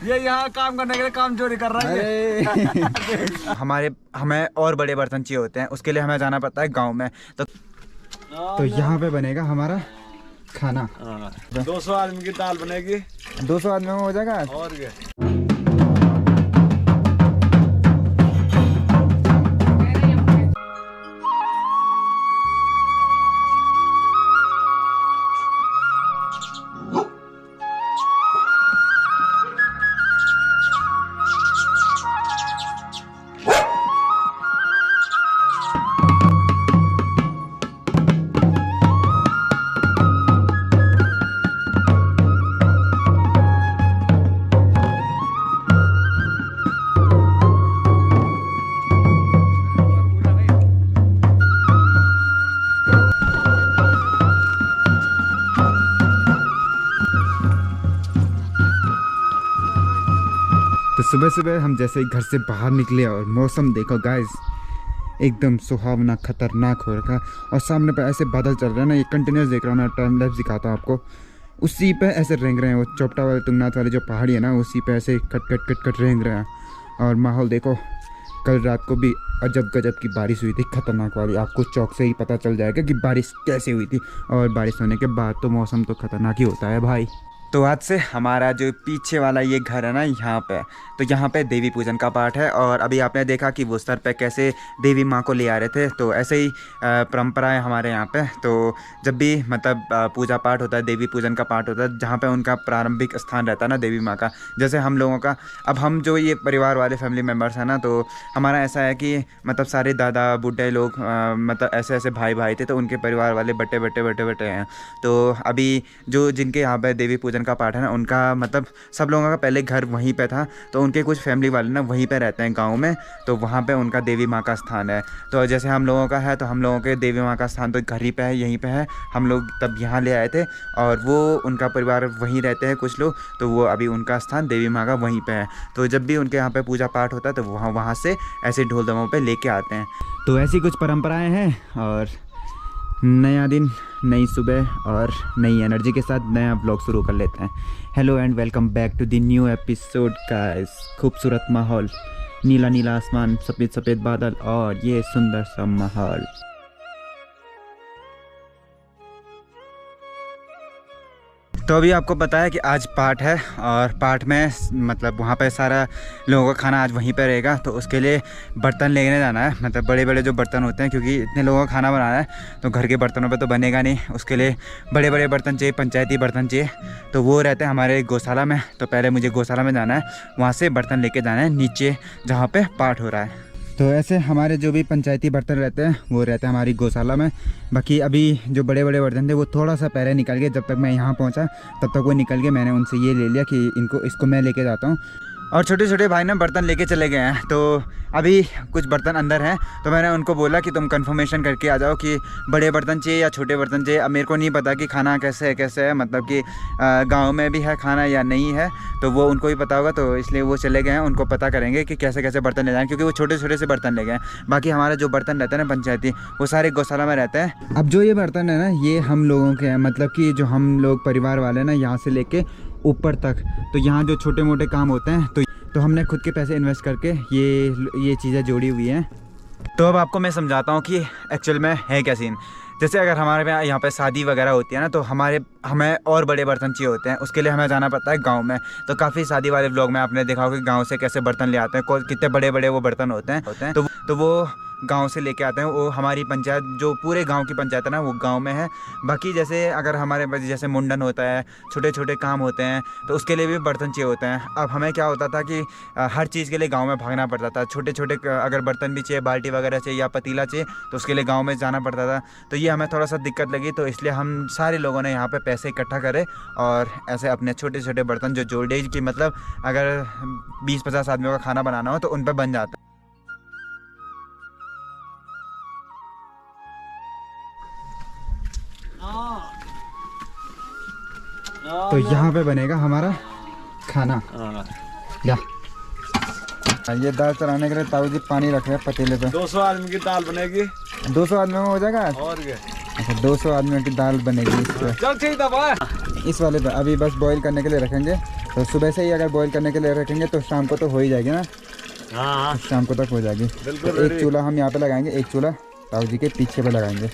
ये यहाँ काम करने के लिए काम चोरी कर रहा है। हमें और बड़े बर्तन चाहिए होते हैं, उसके लिए हमें जाना पड़ता है गांव में। तो यहाँ पे बनेगा हमारा खाना। 200 आदमी की दाल बनेगी। 200 आदमी में हो जाएगा और क्या। तो सुबह सुबह हम जैसे ही घर से बाहर निकले और मौसम देखो गाइस, एकदम सुहावना खतरनाक हो रखा। और सामने पे ऐसे बादल चल रहे हैं ना, ये कंटिन्यूस देख रहा हूँ, मैं टाइम लैप्स दिखाता हूँ आपको। उसी पे ऐसे रेंग रहे हैं वो चोपटा वाले तुंगनाथ वाली जो पहाड़ी है ना, उसी पे ऐसे कट कट कट कट रेंग रहे हैं। और माहौल देखो, कल रात को भी अजब गजब की बारिश हुई थी, खतरनाक वाली। आपको चौक से ही पता चल जाएगा कि बारिश कैसे हुई थी। और बारिश होने के बाद तो मौसम तो खतरनाक ही होता है भाई। तो आज से हमारा जो पीछे वाला ये घर है ना, यहाँ पे तो यहाँ पे देवी पूजन का पाठ है। और अभी आपने देखा कि वो सर पे कैसे देवी माँ को ले आ रहे थे, तो ऐसे ही परंपरा है हमारे यहाँ पे। तो जब भी मतलब पूजा पाठ होता है, देवी पूजन का पाठ होता है, जहाँ पे उनका प्रारंभिक स्थान रहता है ना देवी माँ का, जैसे हम लोगों का, अब हम जो ये परिवार वाले फैमिली मेम्बर्स हैं ना, तो हमारा ऐसा है कि मतलब सारे दादा बूढ़े लोग मतलब ऐसे ऐसे भाई भाई थे, तो उनके परिवार वाले बटे बटे बटे बटे हैं। तो अभी जो जिनके यहाँ पे देवी पूजन का पाठ है ना, उनका मतलब सब लोगों का पहले घर वहीं पे था, तो उनके कुछ फैमिली वाले ना वहीं पे रहते हैं गांव में, तो वहाँ पे उनका देवी माँ का स्थान है। तो जैसे हम लोगों का है, तो हम लोगों के देवी माँ का स्थान तो घर ही पे है, यहीं पे है। हम लोग तब यहाँ ले आए थे और वो उनका परिवार वहीं रहते हैं कुछ लोग, तो वो अभी उनका स्थान देवी माँ का वहीं पे है। तो जब भी उनके यहाँ पे पूजा पाठ होता है, तो वहाँ से ऐसे ढोल दमों पे लेके आते हैं। तो ऐसी कुछ परंपराएं हैं। और नया दिन, नई सुबह और नई एनर्जी के साथ नया ब्लॉग शुरू कर लेते हैं। Hello and welcome back to the new episode guys. खूबसूरत माहौल, नीला नीला आसमान, सफ़ेद सफ़ेद बादल और ये सुंदर सा माहौल। तो अभी आपको पता है कि आज पाठ है, और पाठ में मतलब वहाँ पे सारा लोगों का खाना आज वहीं पे रहेगा। तो उसके लिए बर्तन लेने जाना है, मतलब बड़े बड़े जो बर्तन होते हैं, क्योंकि इतने लोगों का खाना बनाना है, तो घर के बर्तनों पे तो बनेगा नहीं। उसके लिए बड़े बड़े बर्तन चाहिए, पंचायती बर्तन चाहिए। तो वो रहते हैं हमारे गौशाला में। तो पहले मुझे गौशाला में जाना है, वहाँ से बर्तन लेके जाना है नीचे जहाँ पर पाठ हो रहा है। तो ऐसे हमारे जो भी पंचायती बर्तन रहते हैं वो रहते हैं हमारी गौशाला में। बाकी अभी जो बड़े बड़े बर्तन थे वो थोड़ा सा पहले निकल गए, जब तक मैं यहाँ पहुँचा तब तक वो निकल गए। मैंने उनसे ये ले लिया कि इसको मैं लेके जाता हूँ। और छोटे छोटे भाई ना बर्तन लेके चले गए हैं, तो अभी कुछ बर्तन अंदर हैं। तो मैंने उनको बोला कि तुम कंफर्मेशन करके आ जाओ कि बड़े बर्तन चाहिए या छोटे बर्तन चाहिए। अब मेरे को नहीं पता कि खाना कैसे है, मतलब कि गांव में भी है खाना या नहीं है, तो वो उनको ही पता होगा। तो इसलिए वो चले गए हैं, उनको पता करेंगे कि कैसे कैसे बर्तन ले जाएँ, क्योंकि वो छोटे छोटे से बर्तन ले गए हैं। बाकी हमारा जो बर्तन रहता है ना पंचायती, वो सारे गौशाला में रहते हैं। अब जो ये बर्तन है ना, ये हम लोगों के हैं, मतलब कि जो हम लोग परिवार वाले हैं ना, यहाँ से लेके ऊपर तक, तो यहाँ जो छोटे मोटे काम होते हैं तो हमने खुद के पैसे इन्वेस्ट करके ये चीज़ें जोड़ी हुई हैं। तो अब आपको मैं समझाता हूँ कि एक्चुअल में है क्या सीन। जैसे अगर हमारे यहाँ पे शादी वगैरह होती है ना, तो हमें और बड़े बर्तन चाहिए होते हैं, उसके लिए हमें जाना पड़ता है गांव में। तो काफ़ी शादी वाले व्लॉग में आपने देखा होगा कि गांव से कैसे बर्तन ले आते हैं, कितने बड़े बड़े वो बर्तन होते हैं। तो वो गांव से लेके आते हैं। वो हमारी पंचायत, जो पूरे गांव की पंचायत है ना, वो गांव में है। बाकी जैसे अगर हमारे पास जैसे मुंडन होता है, छोटे छोटे काम होते हैं, तो उसके लिए भी बर्तन चाहिए होते हैं। अब हमें क्या होता था कि हर चीज़ के लिए गांव में भागना पड़ता था। छोटे छोटे अगर बर्तन भी चाहिए, बाल्टी वगैरह चाहिए या पतीला चाहिए, तो उसके लिए गाँव में जाना पड़ता था। तो ये हमें थोड़ा सा दिक्कत लगी, तो इसलिए हम सारे लोगों ने यहाँ पर पैसे इकट्ठा करे और ऐसे अपने छोटे छोटे बर्तन जो जोड़े कि मतलब अगर 20-50 आदमियों का खाना बनाना हो तो उन पर बन जाता है। तो यहाँ पे बनेगा हमारा खाना। या ये दाल चढ़ाने के लिए ताऊ जी पानी रख रहे हैं पतीले पे। 200 आदमी की दाल बनेगी। 200 आदमी में हो जाएगा और क्या। अच्छा 200 आदमियों की दाल बनेगी इस पे। चल ठीक दबा इस वाले पे अभी बस बॉईल करने के लिए रखेंगे। तो सुबह से ही अगर बॉईल करने के लिए रखेंगे तो शाम को तो हो ही जाएगी ना। हाँ तो शाम को तक हो जाएगी। तो एक चूल्हा हम यहाँ पे लगाएंगे, एक चूल्हा ताऊ जी के पीछे पे लगाएंगे।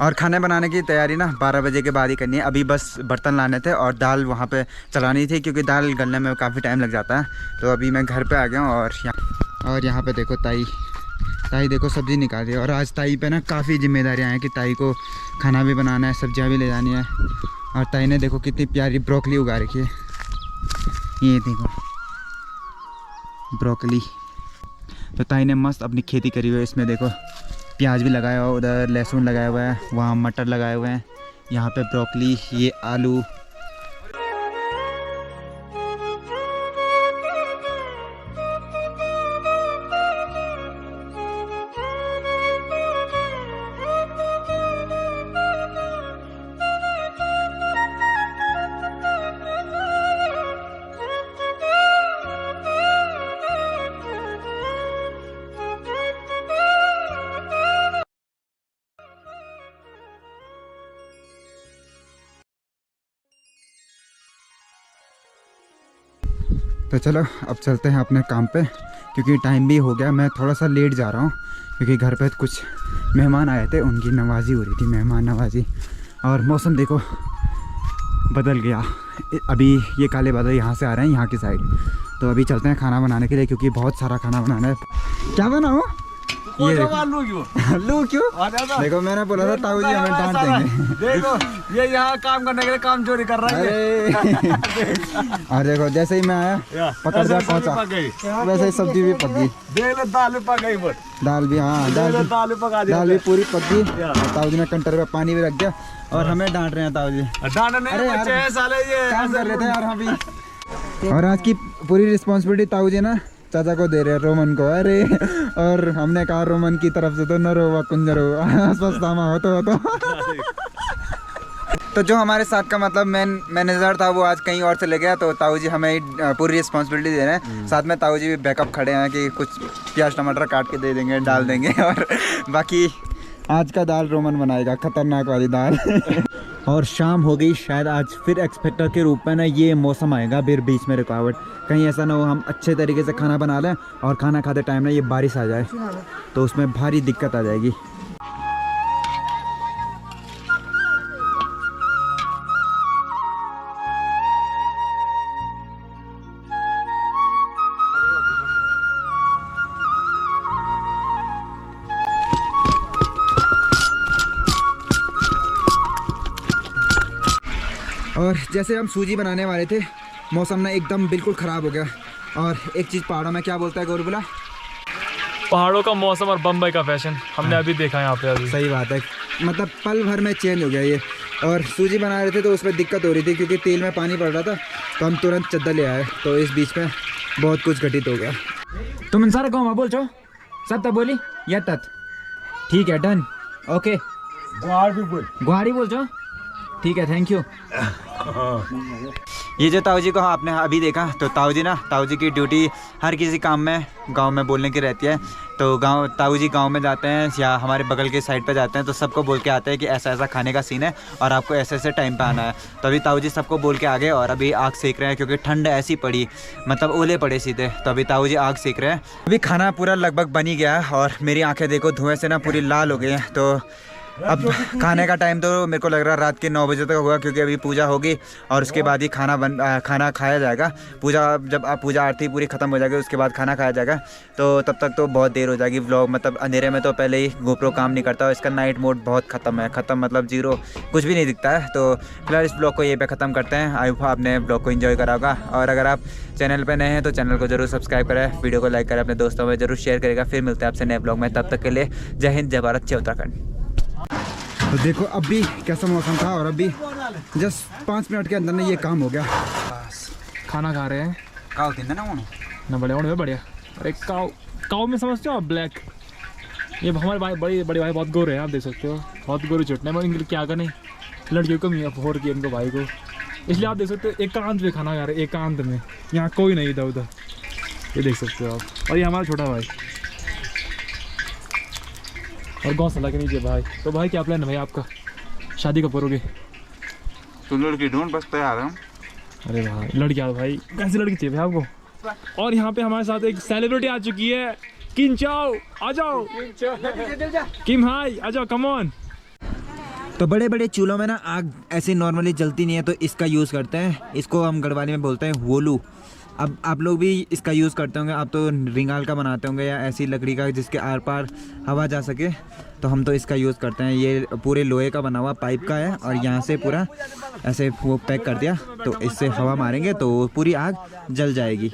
और खाने बनाने की तैयारी ना 12 बजे के बाद ही करनी है। अभी बस बर्तन लाने थे और दाल वहाँ पे चलानी थी, क्योंकि दाल गलने में काफ़ी टाइम लग जाता है। तो अभी मैं घर पे आ गया हूँ और यहाँ पे देखो ताई देखो सब्ज़ी निकाल रही है। और आज ताई पे ना काफ़ी जिम्मेदारियाँ हैं कि ताई को खाना भी बनाना है, सब्जियाँ भी ले जानी है। और ताई ने देखो कितनी प्यारी ब्रोकली उगा रखी है, ये देखो ब्रोकली। तो ताई ने मस्त अपनी खेती करी हुई है। इसमें देखो प्याज भी लगाया हुआ, उधर लहसुन लगाया हुआ है, वहाँ मटर लगाए हुए हैं, यहाँ पे ब्रोकली, ये आलू। तो चलो अब चलते हैं अपने काम पे, क्योंकि टाइम भी हो गया। मैं थोड़ा सा लेट जा रहा हूँ क्योंकि घर पे कुछ मेहमान आए थे, उनकी नवाजी हो रही थी, मेहमान नवाजी। और मौसम देखो बदल गया, अभी ये काले बादल यहाँ से आ रहे हैं, यहाँ की साइड। तो अभी चलते हैं खाना बनाने के लिए, क्योंकि बहुत सारा खाना बनाना है। क्या बनाऊँ? ये आलू क्यों? देखो मैंने बोला था ताऊ जी हमें डांट देंगे। देखो ये यहाँ काम करने के लिए काम चोरी कर रहा है। और देखो जैसे ही मैं आया पकड़ जा पहुंचा, वैसे ही सब्जी भी पक गई। देख लो दाल भी पक गई, दाल भी, हाँ दाल भी पूरी पक गई। ताऊ जी ने कंटर पे पानी भी रख दिया और हमें डांट रहे हैं ताऊ जी। डांटने साले ये काम कर रहे थे यार हम भी। और आज की पूरी रिस्पॉन्सिबिलिटी ताऊ जी ना चाचा को दे रहे हैं, रोमन को। अरे और हमने कहा रोमन की तरफ से तो न रो कुंजरो पछतावा हो तो। तो जो हमारे साथ का मतलब मैनेजर था वो आज कहीं और चले गया, तो ताऊ जी हमें पूरी रिस्पॉन्सिबिलिटी दे रहे हैं। साथ में ताऊ जी भी बैकअप खड़े हैं कि कुछ प्याज टमाटर काट के दे देंगे, डाल देंगे। और बाकी आज का दाल रोमन बनाएगा, खतरनाक वाली दाल। और शाम हो गई, शायद आज फिर एक्सपेक्टर के रूप में ना ये मौसम आएगा, फिर बीच में रुकावट। कहीं ऐसा ना हो हम अच्छे तरीके से खाना बना लें और खाना खाते टाइम ना ये बारिश आ जाए, तो उसमें भारी दिक्कत आ जाएगी। और जैसे हम सूजी बनाने वाले थे, मौसम ना एकदम बिल्कुल ख़राब हो गया। और एक चीज़ पहाड़ों में क्या बोलता है गौरबुला? पहाड़ों का मौसम और बम्बई का फैशन हमने अभी देखा यहाँ पे। अभी सही बात है, मतलब पल भर में चेंज हो गया ये। और सूजी बना रहे थे तो उसमें दिक्कत हो रही थी, क्योंकि तेल में पानी पड़ रहा था, तो हम तुरंत चद्दर ले आए। तो इस बीच में बहुत कुछ घटित हो गया। तुम इन सारे गाँव बोल चो सब तब बोली या तत् ठीक है, डन, ओके। गुहाड़ी बोल चो, ठीक है, थैंक यू। ये जो ताऊ जी को आपने अभी देखा, तो ताऊ जी की ड्यूटी हर किसी काम में गांव में बोलने की रहती है। तो ताऊ जी गांव में जाते हैं या हमारे बगल के साइड पे जाते हैं, तो सबको बोल के आते हैं कि ऐसा ऐसा खाने का सीन है और आपको ऐसे ऐसे टाइम पे आना है। तो अभी ताऊ जी सबको बोल के आ गए और अभी आग सेक रहे हैं, क्योंकि ठंड ऐसी पड़ी, मतलब ओले पड़े सीधे। तो अभी ताऊ जी आग सेक रहे हैं। अभी खाना पूरा लगभग बन ही गया है और मेरी आँखें देखो धुएँ से ना पूरी लाल हो गई हैं। तो अब खाने का टाइम तो मेरे को लग रहा है रात के 9 बजे तक होगा, क्योंकि अभी पूजा होगी और उसके बाद ही खाना खाया जाएगा। जब पूजा आरती पूरी ख़त्म हो जाएगी उसके बाद खाना खाया जाएगा। तो तब तक तो बहुत देर हो जाएगी। व्लॉग मतलब अंधेरे में तो पहले ही गोप्रो काम नहीं करता और इसका नाइट मोड बहुत ख़त्म है, मतलब जीरो, कुछ भी नहीं दिखता है। तो फिलहाल इस ब्लॉग को यहीं पे ख़त्म करते हैं। आई होप आपने ब्लॉग को एंजॉय करा होगा। और अगर आप चैनल पर नए हैं तो चैनल को जरूर सब्सक्राइब करें, वीडियो को लाइक करें, अपने दोस्तों में जरूर शेयर करेगा। फिर मिलते हैं आपसे नए ब्लॉग में, तब तक के लिए जय हिंद, जय भारत, जय उत्तराखंड। तो देखो अभी कैसा मौसम था और अभी जस्ट 5 मिनट के अंदर ना ये काम हो गया। खाना खा रहे हैं। काव दिन ना बढ़िया बढ़िया। अरे काव में समझते हो आप, ब्लैक। ये हमारे भाई बड़े भाई बहुत गोरे हैं, आप देख सकते हो, बहुत गोरे चुटने में। इनके क्या करें, लड़कियों को फोर किया इनको भाई को, इसलिए आप देख सकते हो एकांत में खाना खा रहे, एकांत में, यहाँ कोई नहीं इधर उधर, ये देख सकते हो आप। और ये हमारा छोटा भाई और गौशाला के नीचे भाई। तो भाई क्या प्लान है भाई आपका, शादी कब करोगे? तो लड़की ढूंढ, बस तैयार हूँ। अरे भाई लड़की आ भाई, कैसी लड़की चाहिए भाई आपको? और यहाँ पे हमारे साथ एक सेलिब्रिटी आ चुकी है, किम चाओ, आ जाओ। किम हाय, आ जाओ, कम ऑन। तो बड़े बड़े चूल्हों में ना आग ऐसे नॉर्मली जलती नहीं है, तो इसका यूज़ करते हैं। इसको हम गढ़वाली में बोलते हैं वोलू। अब आप लोग भी इसका यूज़ करते होंगे, आप तो रिंगाल का बनाते होंगे या ऐसी लकड़ी का जिसके आर पार हवा जा सके, तो हम तो इसका यूज़ करते हैं। ये पूरे लोहे का बना हुआ पाइप का है और यहाँ से पूरा ऐसे वो पैक कर दिया, तो इससे हवा मारेंगे तो पूरी आग जल जाएगी।